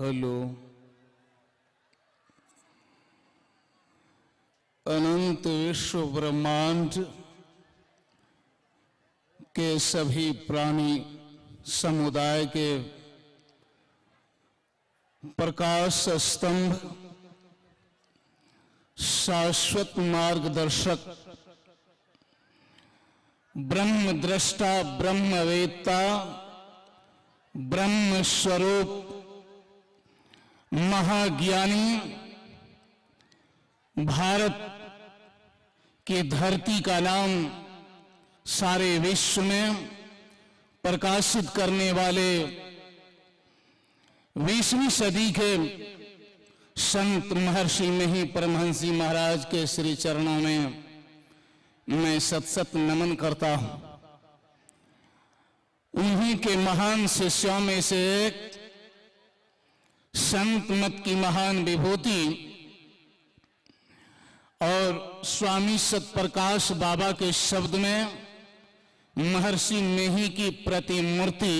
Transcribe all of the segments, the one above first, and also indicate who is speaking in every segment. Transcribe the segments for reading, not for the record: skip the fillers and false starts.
Speaker 1: Hello. अनंत विश्व ब्रह्मांड के सभी प्राणी समुदाय के प्रकाश स्तंभ, शाश्वत मार्गदर्शक, ब्रह्म दृष्टा, ब्रह्मवेत्ता, ब्रह्म स्वरूप, महाज्ञानी, भारत की धरती का नाम सारे विश्व में प्रकाशित करने वाले 20वीं सदी के संत महर्षि नहीं परमहंस महाराज के श्री चरणों में मैं सत नमन करता हूं। उन्हीं के महान शिष्यों में से एक संत मत की महान विभूति और स्वामी सतप्रकाश बाबा के शब्द में महर्षि नेही की प्रतिमूर्ति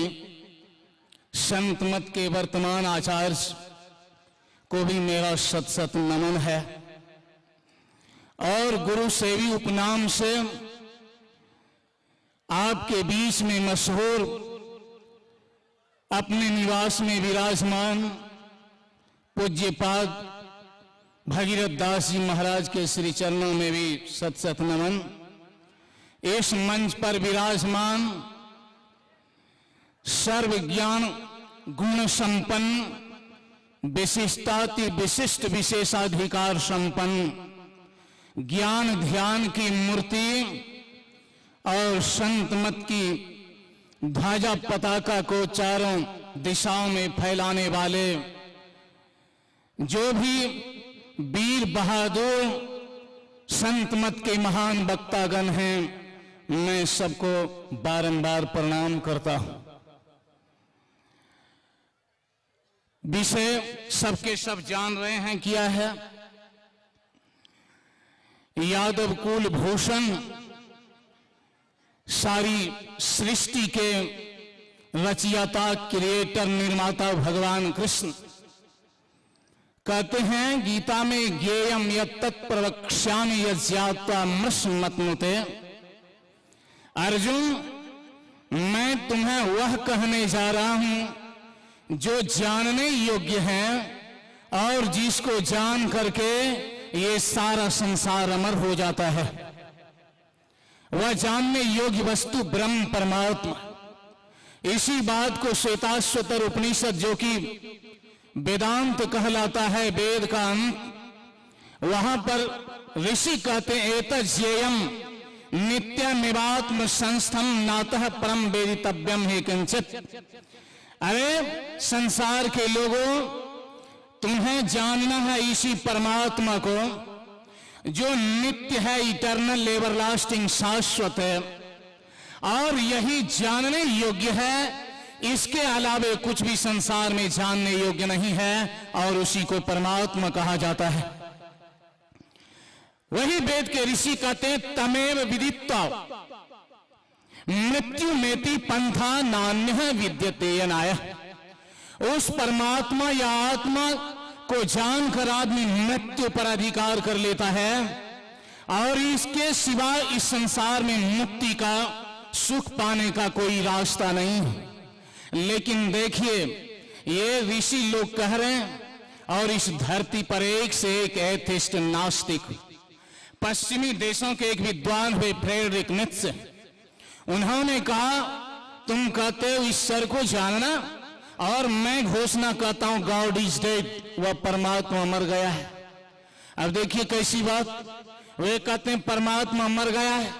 Speaker 1: संत मत के वर्तमान आचार्य को भी मेरा सत नमन है। और गुरु सेवी उपनाम से आपके बीच में मशहूर अपने निवास में विराजमान पूज्यपाद भगीरथ दास जी महाराज के श्री चरणों में भी सत नमन। इस मंच पर विराजमान सर्व ज्ञान गुण संपन्न, विशिष्टाति विशिष्ट विशेषाधिकार संपन्न, ज्ञान ध्यान की मूर्ति और संत मत की ध्वजा पताका को चारों दिशाओं में फैलाने वाले जो भी वीर बहादुर संत मत के महान वक्तागण हैं, मैं सबको बारंबार प्रणाम करता हूं। विषय सबके सब जान रहे हैं क्या है। यादव कुल भूषण सारी सृष्टि के रचयिता, क्रिएटर, निर्माता भगवान कृष्ण कहते हैं गीता में ज्ञेयम यत्तत् प्रवक्ष्यामि यज्ञात्वा मृष्मतनुते। अर्जुन, मैं तुम्हें वह कहने जा रहा हूं जो जानने योग्य है और जिसको जान करके ये सारा संसार अमर हो जाता है। वह जानने योग्य वस्तु ब्रह्म परमात्मा। इसी बात को श्वेताश्वतर उपनिषद जो कि वेदांत कहलाता है, वेद का अंत, वहां पर ऋषि कहते हैं एतज्ज्येयं नित्यमिवात्म संस्थम नातः परम वेदितव्यम हे किंचित। अरे संसार के लोगों, तुम्हें जानना है इसी परमात्मा को जो नित्य है, इटर्नल, एवरलास्टिंग, शाश्वत है, और यही जानने योग्य है। इसके अलावे कुछ भी संसार में जानने योग्य नहीं है और उसी को परमात्मा कहा जाता है। वही वेद के ऋषि कहते हैं तमेव विदित्वा मृत्यु मेति पंथा नान्यः विद्यते अनायः। उस परमात्मा या आत्मा को जानकर आदमी मृत्यु पर अधिकार कर लेता है और इसके सिवा इस संसार में मुक्ति का, सुख पाने का कोई रास्ता नहीं। लेकिन देखिए, ये ऋषि लोग कह रहे हैं और इस धरती पर एक से एक एथिस्ट, नास्तिक, पश्चिमी देशों के एक विद्वान हुए फ्रेडरिक नीत्शे, उन्होंने कहा तुम कहते हो ईश्वर को जानना और मैं घोषणा करता हूं गॉड इज डेड, वह परमात्मा मर गया है। अब देखिए कैसी बात, वे कहते हैं परमात्मा मर गया है।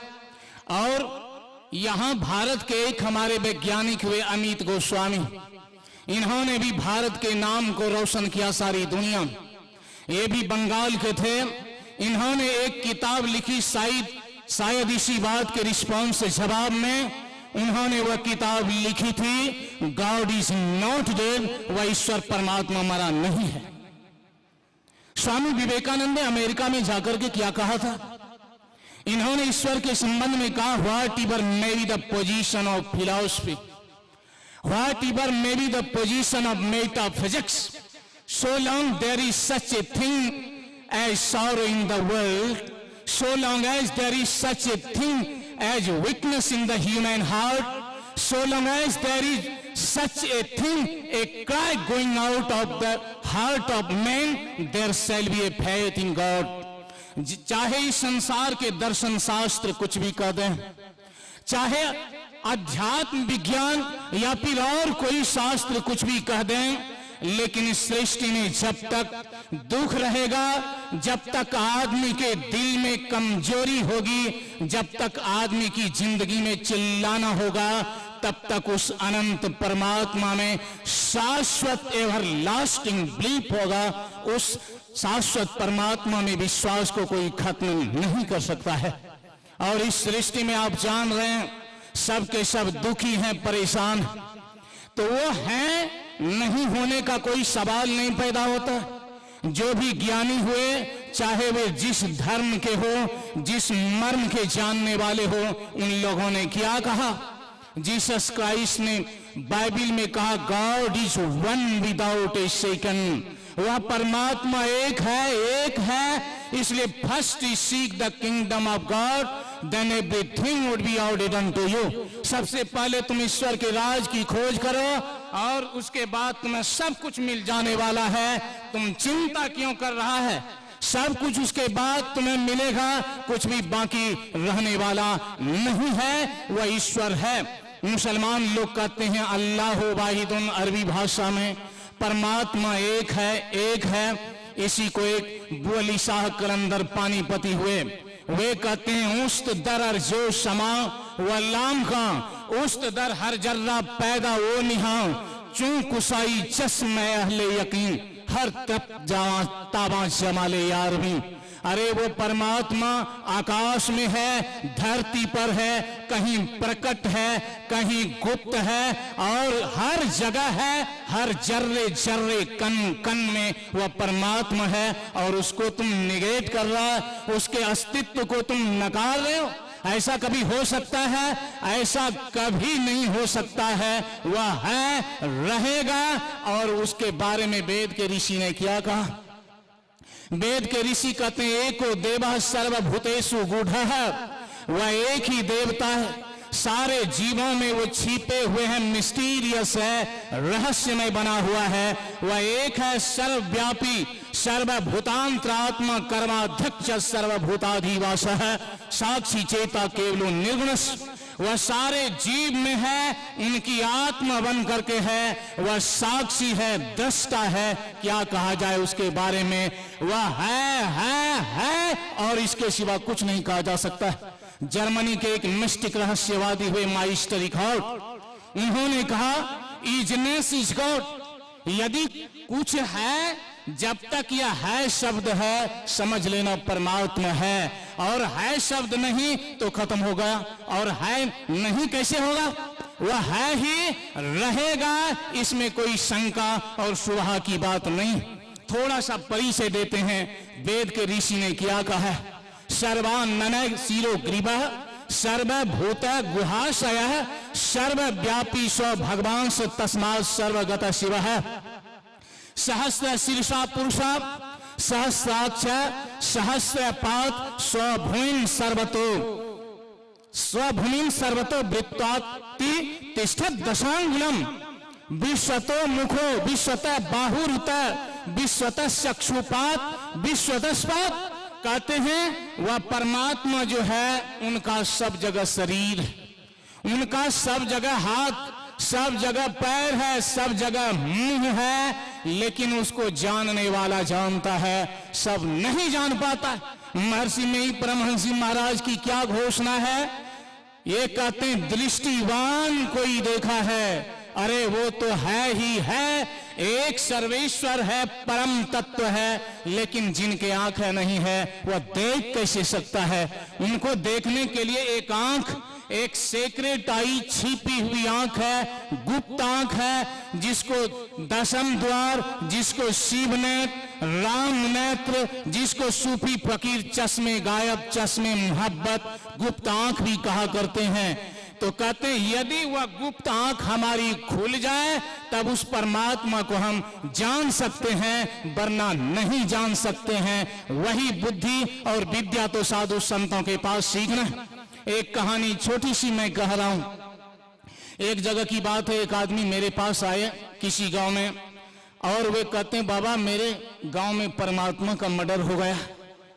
Speaker 1: और यहां भारत के एक हमारे वैज्ञानिक हुए अमित गोस्वामी, इन्होंने भी भारत के नाम को रोशन किया सारी दुनिया। ये भी बंगाल के थे। इन्होंने एक किताब लिखी, शायद इसी बात के रिस्पॉन्स से जवाब में उन्होंने वह किताब लिखी थी गॉड इज नॉट डेड, वह ईश्वर परमात्मा मरा नहीं है। स्वामी विवेकानंद ने अमेरिका में जाकर के क्या कहा था, इन्होंने ईश्वर के संबंध में कहा what ever may be the position of philosophy, what ever may be the position of metaphysics, So long there is such a thing as sorrow in the world, so long as there is such a thing as weakness in the human heart, so long as there is such a thing, a cry going out of the heart of man, there shall be a faith in God. चाहे इस संसार के दर्शन शास्त्र कुछ भी कह दें, चाहे अध्यात्म विज्ञान या फिर और कोई शास्त्र कुछ भी कह दें, लेकिन इस सृष्टि में जब तक दुख रहेगा, जब तक आदमी के दिल में कमजोरी होगी, जब तक आदमी की जिंदगी में चिल्लाना होगा, तब तक उस अनंत परमात्मा में शाश्वत एवर लास्टिंग बिलीफ होगा। उस शाश्वत परमात्मा में विश्वास को कोई खत्म नहीं कर सकता है। और इस सृष्टि में आप जान रहे हैं, सब के सब दुखी हैं, परेशान, तो वो हैं नहीं होने का कोई सवाल नहीं पैदा होता। जो भी ज्ञानी हुए, चाहे वे जिस धर्म के हो, जिस मर्म के जानने वाले हो, उन लोगों ने क्या कहा? जीसस क्राइस्ट ने बाइबल में कहा, God is one without a second. वह परमात्मा एक है, इसलिए first you seek the kingdom of God, then everything would be ordered unto you. सबसे पहले तुम ईश्वर के राज की खोज करो और उसके बाद तुम्हें सब कुछ मिल जाने वाला है। तुम चिंता क्यों कर रहा है? सब कुछ उसके बाद तुम्हें मिलेगा, कुछ भी बाकी रहने वाला नहीं है, वह ईश्वर है। मुसलमान लोग कहते हैं अल्लाह वाहिदुन, अरबी भाषा में परमात्मा एक है। इसी को एक बुअली शाह कलंदर पानीपति हुए, वे कहते हैं उस्त दर अर्जो शमा व लाम का, उस्त दर हर जर्रा पैदा वो निहा, चूं कुसाई चश्म अहले यकीन, हर तप जा ताबा जमाले यार भी। अरे वो परमात्मा आकाश में है, धरती पर है, कहीं प्रकट है, कहीं गुप्त है, और हर जगह है, हर जर्रे जर्रे कण कण में वह परमात्मा है। और उसको तुम निगेट कर रहा, उसके अस्तित्व को तुम नकार रहे हो। ऐसा कभी हो सकता है? ऐसा कभी नहीं हो सकता है। वह है, रहेगा। और उसके बारे में वेद के ऋषि ने क्या कहा? वेद के ऋषि कहते हैं, एको देवः सर्वभूतेषु गूढ़ः, वह एक ही देवता है, सारे जीवों में वो छिपे हुए हैं, मिस्टीरियस है, रहस्यमय बना हुआ है। वह एक है, सर्वव्यापी, सर्वभूतांतरात्मा, कर्माध्यक्ष, सर्वभूताधिवास है, साक्षी चेता केवलो निर्गुणस्। वह सारे जीव में है, उनकी आत्मा बन करके है, वह साक्षी है, दृष्टा है। क्या कहा जाए उसके बारे में? वह है और इसके सिवा कुछ नहीं कहा जा सकता। जर्मनी के एक मिस्टिक रहस्यवादी हुए माइस्टर रिकॉर्ड, उन्होंने कहा इजनेस इज गॉड। यदि कुछ है, जब तक यह है शब्द है, समझ लेना परमात्मा है, और है शब्द नहीं तो खत्म हो गया। और है नहीं कैसे होगा? वह है ही रहेगा, इसमें कोई शंका और सुबह की बात नहीं। थोड़ा सा परिचय देते हैं, वेद के ऋषि ने क्या कहा है? सर्वानन शिरो ग्रीवः, सर्वभूत गुहाशयः, सर्वव्यापी स्व भगवान से तस्मात् सर्वगत शिवः, सहस्र शीर्षा पुरुषा, सहस्राक्ष सहस्रपाद, स्वभूमिं सर्वतो वृत्ताति तिष्ठत् दशांगुलम, विश्वतो मुखो, विश्वत बाहुरुत, विश्वत चक्षुपात, विश्वतस्पात। कहते हैं वह परमात्मा जो है, उनका सब जगह शरीर, उनका सब जगह हाथ, सब जगह पैर है, सब जगह मुंह है, लेकिन उसको जानने वाला जानता है, सब नहीं जान पाता। महर्षि में ही परमहंसी महाराज की क्या घोषणा है? ये कहते हैं दृष्टिवान कोई देखा है। अरे वो तो है ही है, एक सर्वेश्वर है, परम तत्व है, लेकिन जिनके आंखें नहीं है वह देख कैसे सकता है? उनको देखने के लिए एक आंख, एक सेक्रेट आई, छिपी हुई आंख है, गुप्त आंख है, जिसको दशम द्वार, जिसको शिव नेत्र, राम नेत्र, जिसको सूफी फकीर चश्मे गायब, चश्मे मोहब्बत, गुप्त आंख भी कहा करते हैं। तो कहते हैं यदि वह गुप्त आंख हमारी खुल जाए तब उस परमात्मा को हम जान सकते हैं, वरना नहीं जान सकते हैं। वही बुद्धि और विद्या तो साधु संतों के पास सीखना। एक कहानी छोटी सी मैं कह रहा हूं। एक जगह की बात है, एक आदमी मेरे पास आए किसी गांव में, और वे कहते हैं बाबा मेरे गांव में परमात्मा का मर्डर हो गया।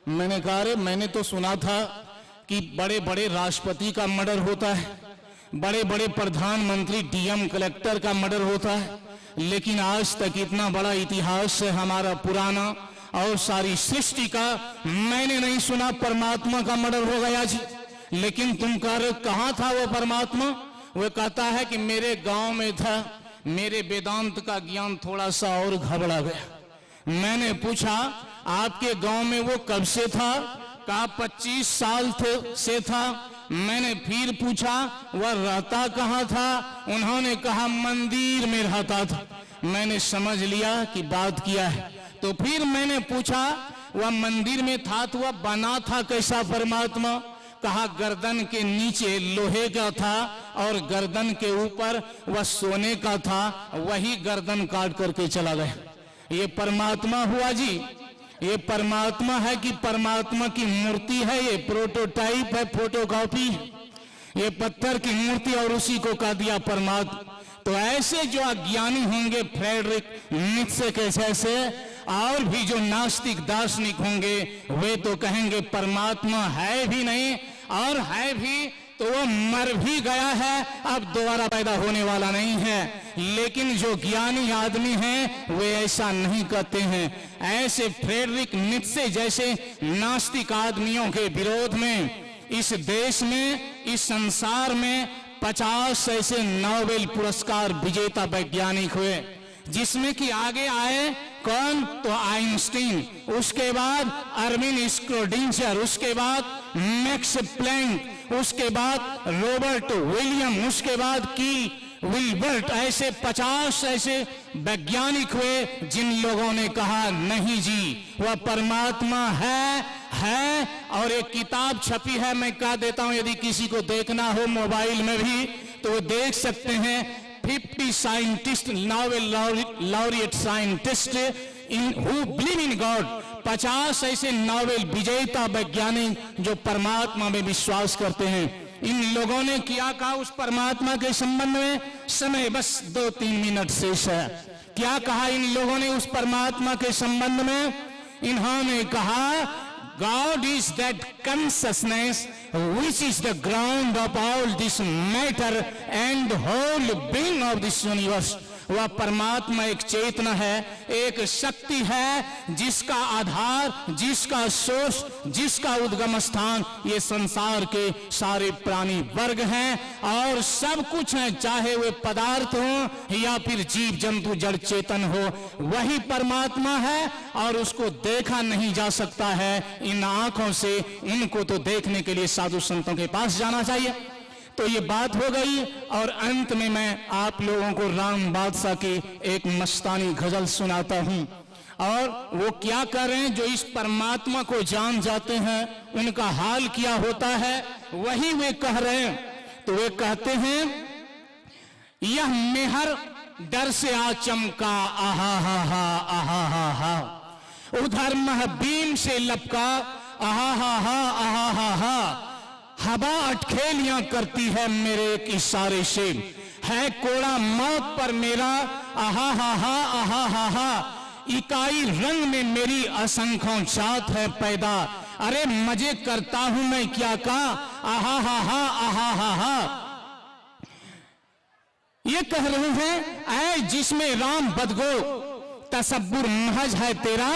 Speaker 1: मैंने कहा अरे मैंने तो सुना था कि बड़े बड़े राष्ट्रपति का मर्डर होता है, बड़े बड़े प्रधानमंत्री, डीएम, कलेक्टर का मर्डर होता है, लेकिन आज तक इतना बड़ा इतिहास है हमारा पुराना और सारी सृष्टि का, मैंने नहीं सुना परमात्मा का मर्डर हो गया जी। लेकिन तुम कह रहे कहां था वो परमात्मा? वो कहता है कि मेरे गांव में था। मेरे वेदांत का ज्ञान थोड़ा सा और घबरा गया। मैंने पूछा आपके गांव में वो कब से था? कहा 25 साल से था। मैंने फिर पूछा वह रहता कहाँ था? उन्होंने कहा मंदिर में रहता था। मैंने समझ लिया कि बात किया है। तो फिर मैंने पूछा वह मंदिर में था तो वह बना था कैसा परमात्मा? कहा गर्दन के नीचे लोहे का था और गर्दन के ऊपर वह सोने का था, वही गर्दन काट करके चला गया। ये परमात्मा हुआ जी? ये परमात्मा है कि परमात्मा की मूर्ति है? ये प्रोटोटाइप है, फोटोकॉपी, ये पत्थर की मूर्ति और उसी को कह दिया परमात्मा। तो ऐसे जो अज्ञानी होंगे फ्रेडरिक नीत्शे के जैसे, और भी जो नास्तिक दार्शनिक होंगे, वे तो कहेंगे परमात्मा है भी नहीं, और है भी तो वो मर भी गया है, अब दोबारा पैदा होने वाला नहीं है। लेकिन जो ज्ञानी आदमी हैं वे ऐसा नहीं कहते हैं। ऐसे फ्रेडरिक नीत्शे जैसे नास्तिक आदमियों के विरोध में इस देश में, इस संसार में 50 ऐसे नोबेल पुरस्कार विजेता वैज्ञानिक हुए, जिसमें कि आगे आए कौन? तो आइंस्टीन, उसके बाद अरविंद स्क्रोडिंजर, उसके बाद मैक्स प्लैंक, उसके बाद रॉबर्ट विलियम, उसके बाद की विल्बर्ट। ऐसे 50 ऐसे वैज्ञानिक हुए जिन लोगों ने कहा नहीं जी वह परमात्मा है। और एक किताब छपी है, मैं कह देता हूं, यदि किसी को देखना हो मोबाइल में भी तो वो देख सकते हैं। 50 scientist, Nobel laureate scientist in who believe in God. 50 ऐसे नोबेल विजेता वैज्ञानिक जो परमात्मा में विश्वास करते हैं। इन लोगों ने क्या कहा उस परमात्मा के संबंध में? समय बस 2-3 मिनट शेष है। क्या कहा इन लोगों ने उस परमात्मा के संबंध में? इन्होंने कहा God is that consciousness which is the ground of all this matter and the whole being of this universe. वह परमात्मा एक चेतना है, एक शक्ति है जिसका आधार, जिसका सोर्स, जिसका उद्गम स्थान ये संसार के सारे प्राणी वर्ग हैं और सब कुछ है, चाहे वे पदार्थ हो या फिर जीव जंतु जड़ चेतन हो, वही परमात्मा है और उसको देखा नहीं जा सकता है इन आंखों से। उनको तो देखने के लिए साधु संतों के पास जाना चाहिए। तो ये बात हो गई। और अंत में मैं आप लोगों को राम बादशाह की एक मस्तानी गजल सुनाता हूं। और वो क्या कर रहे हैं, जो इस परमात्मा को जान जाते हैं उनका हाल क्या होता है वही वे कह रहे हैं। तो वे कहते हैं यह मेहर डर से आ चमका आहा हा हा आहा हा हा, उधर महबीन से लपका आहा हा हा आहा हा हा, हवा अटखेलियां करती है मेरे एक इशारे से, है कोड़ा मौत पर मेरा आहा हा हा आहा हा हा, इकाई रंग में मेरी असंख्यों जात है पैदा, अरे मजे करता हूं मैं क्या का आहा हा हा आहा हा हा। ये कह रहे हैं ऐ जिसमें राम बदगो तसब्बुर महज है तेरा,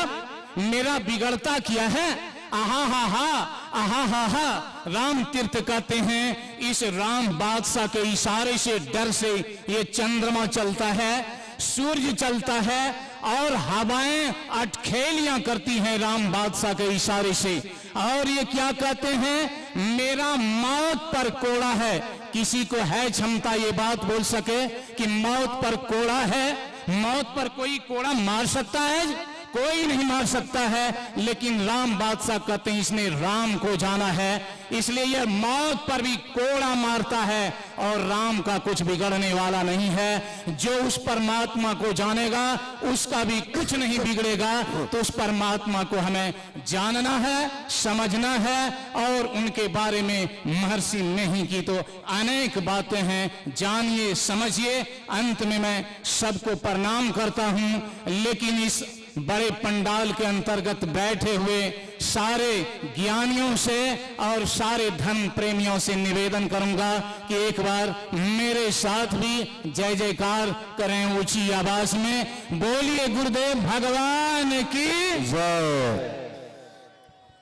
Speaker 1: मेरा बिगड़ता किया है आहा हा हा आहा हा हा। राम तीर्थ कहते हैं इस राम बादशाह के इशारे से, डर से ये चंद्रमा चलता है, सूर्य चलता है और हवाएं अटखेलियां करती हैं राम बादशाह के इशारे से। और ये क्या कहते हैं, मेरा मौत पर कोड़ा है। किसी को है क्षमता ये बात बोल सके कि मौत पर कोड़ा है? मौत पर कोई कोड़ा मार सकता है? कोई नहीं मार सकता है, लेकिन राम बादशाह कहते हैं इसने राम को जाना है, इसलिए यह मौत पर भी कोड़ा मारता है और राम का कुछ बिगड़ने वाला नहीं है। जो उस परमात्मा को जानेगा उसका भी कुछ नहीं बिगड़ेगा। तो उस परमात्मा को हमें जानना है, समझना है और उनके बारे में महर्षि नेही की तो अनेक बातें हैं, जानिए समझिए। अंत में मैं सबको प्रणाम करता हूं, लेकिन इस बड़े पंडाल के अंतर्गत बैठे हुए सारे ज्ञानियों से और सारे धर्म प्रेमियों से निवेदन करूंगा कि एक बार मेरे साथ भी जय जयकार करें ऊंची आवाज में। बोलिए गुरुदेव भगवान की
Speaker 2: जय।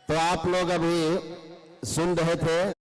Speaker 2: तो आप लोग अभी सुन रहे थे